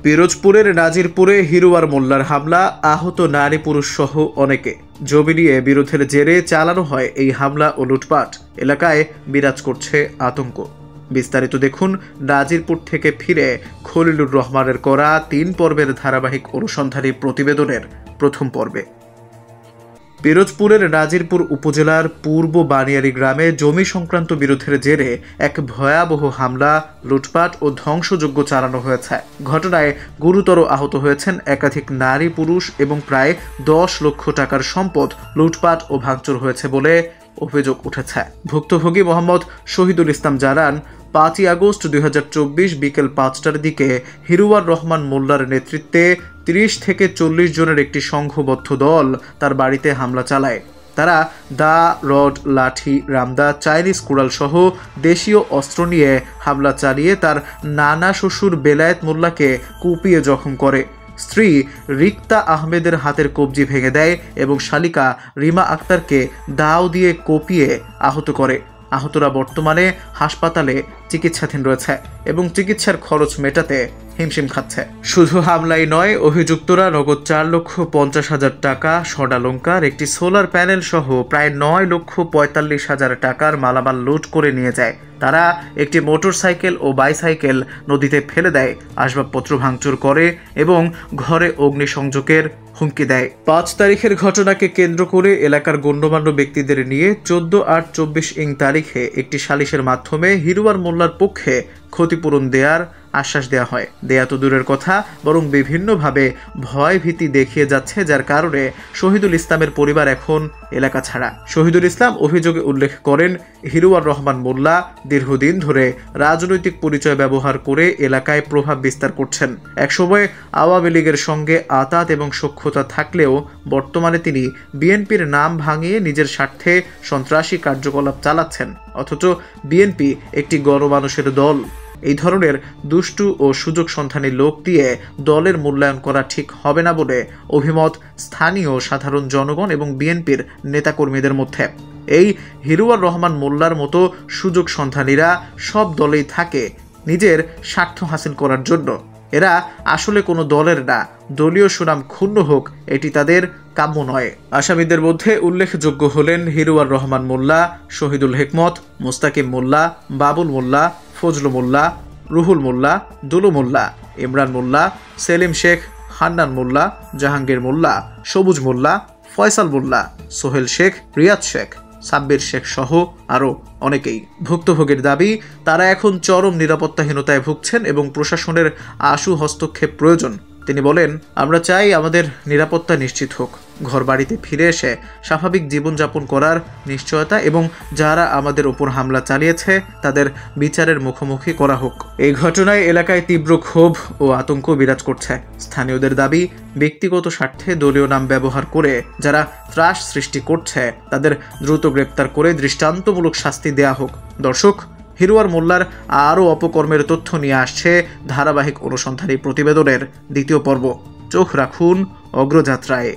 পিরোজপুরের নাজিরপুরে হিরুয়ার মোল্লার হামলা, আহত নারী পুরুষ সহ অনেকে। জমি নিয়ে বিরোধের জেরে চালানো হয় এই হামলা ও লুটপাট। এলাকায় বিরাজ করছে আতঙ্ক। বিস্তারিত দেখুন নাজিরপুর থেকে ফিরে খলিলুর রহমানের করা 3 পর্বের ধারাবাহিক অনুসন্ধানী প্রতিবেদনের প্রথম পর্বে। পিরোজপুরের নাজিরপুর উপজেলার পূর্ব বানিয়ারি গ্রামে জমি সংক্রান্ত বিরোধের জেরে এক ভয়াবহ হামলা, লুটপাট ও ধ্বংসযজ্ঞ চালানো হয়েছে। ঘটনায় গুরুতর আহত হয়েছেন একাধিক নারী পুরুষ এবং প্রায় 10 লক্ষ টাকার সম্পদ লুটপাট ও ভাঙচুর হয়েছে বলে অভিযোগ উঠেছে। ভুক্তভোগী মোহাম্মদ শহীদুল ইসলাম জানান, 5ই আগস্ট 2024 বিকেল 5টার দিকে হিরুয়ার রহমান মোল্লার নেতৃত্বে 30 থেকে 40 জনের একটি সংঘবদ্ধ দল তার বাড়িতে হামলা চালায়। তারা দা, রড, লাঠি, রামদা, চাইনিজ কুড়াল সহ দেশীয় অস্ত্র নিয়ে হামলা চালিয়ে তার নানা শ্বশুর বেলায়েত মোল্লাকে কুপিয়ে জখম করে। স্ত্রী রিক্তা আহমেদের হাতের কবজি ভেঙে দেয় এবং শালিকা রিমা আক্তারকে দাও দিয়ে কোপিয়ে আহত করে। আহতরা বর্তমানে হাসপাতালে চিকিৎসাধীন রয়েছে এবং চিকিৎসার খরচ মেটাতে হিমশিম খাচ্ছে। শুধু হামলাই নয়, অভিযুক্তরা নগদ 4,50,000 টাকা, স্বর্ণালংকার, একটি সোলার প্যানেল সহ প্রায় 9,45,000 টাকার মালামাল লুট করে নিয়ে যায়। তারা একটি মোটরসাইকেল ও বাইসাইকেল নদীতে ফেলে দেয়, আসবাবপত্র ভাঙচুর করে এবং ঘরে অগ্নিসংযোগের হুমকি দেয়। 5 তারিখের ঘটনাকে কেন্দ্র করে এলাকার গণ্যমান্য ব্যক্তিদের নিয়ে 14/8/24 তারিখে একটি সালিশের মাধ্যমে হিরুয়ার মোল্লার পক্ষে ক্ষতিপূরণ দেওয়ার আশ্বাস দেওয়া হয়। দেয়া তো দূরের কথা, বরং বিভিন্নভাবে ভয় ভীতি দেখিয়ে যাচ্ছে, যার কারণে শহীদুল ইসলামের পরিবার এখন এলাকা ছাড়া। শহীদুল ইসলাম অভিযোগে উল্লেখ করেন, হিরুয়ার রহমান মোল্লা দীর্ঘদিন ধরে রাজনৈতিক পরিচয় ব্যবহার করে এলাকায় প্রভাব বিস্তার করছেন। একসময় আওয়ামী লীগের সঙ্গে আঁতাত এবং সখ্যতা থাকলেও বর্তমানে তিনি বিএনপির নাম ভাঙিয়ে নিজের স্বার্থে সন্ত্রাসী কার্যকলাপ চালাচ্ছেন। অথচ বিএনপি একটি গণমানুষের দল। এই ধরনের দুষ্টু ও সুযোগ সন্ধানী লোক দিয়ে দলের মূল্যায়ন করা ঠিক হবে না বলে অভিমত স্থানীয় সাধারণ জনগণ এবং বিএনপির নেতাকর্মীদের মধ্যে। এই হিরুয়ার রহমান মোল্লার মতো সুযোগ সন্ধানীরা সব দলেই থাকে নিজের স্বার্থ হাসিল করার জন্য। এরা আসলে কোনো দলের না, দলীয় সুনাম ক্ষুণ্ণ হোক এটি তাদের কাম্য নয়। আসামিদের মধ্যে উল্লেখযোগ্য হলেন হিরুয়ার রহমান মোল্লা, শহীদুল হেকমত, মুস্তাকিম মোল্লা, বাবুল মোল্লা, ফজলু মোল্লা, রুহুল মোল্লা, দুলু মোল্লা, ইমরান মোল্লা, সেলিম শেখ, হান্নান মোল্লা, জাহাঙ্গীর মোল্লা, সবুজ মোল্লা, ফয়সাল মোল্লা, সোহেল শেখ, রিয়াদ শেখ, সাব্বির শেখ সহ আরও অনেকেই। ভুক্তভোগীর দাবি, তারা এখন চরম নিরাপত্তাহীনতায় ভুগছেন এবং প্রশাসনের আশু হস্তক্ষেপ প্রয়োজন। তিনি বলেন, আমরা চাই আমাদের নিরাপত্তা নিশ্চিত হোক, ঘর বাড়িতে ফিরে এসে স্বাভাবিক জীবনযাপন করার নিশ্চয়তা এবং যারা আমাদের উপর হামলা চালিয়েছে তাদের বিচারের মুখোমুখি করা হোক। এই ঘটনায় এলাকায় তীব্র ক্ষোভ ও আতঙ্ক বিরাজ করছে। স্থানীয়দের দাবি, ব্যক্তিগত স্বার্থে দলীয় নাম ব্যবহার করে যারা ত্রাস সৃষ্টি করছে তাদের দ্রুত গ্রেপ্তার করে দৃষ্টান্তমূলক শাস্তি দেয়া হোক। দর্শক, হিরুয়ার মোল্লার আরও অপকর্মের তথ্য নিয়ে আসছে ধারাবাহিক অনুসন্ধানী প্রতিবেদনের 2য় পর্ব। চোখ রাখুন অগ্রযাত্রায়।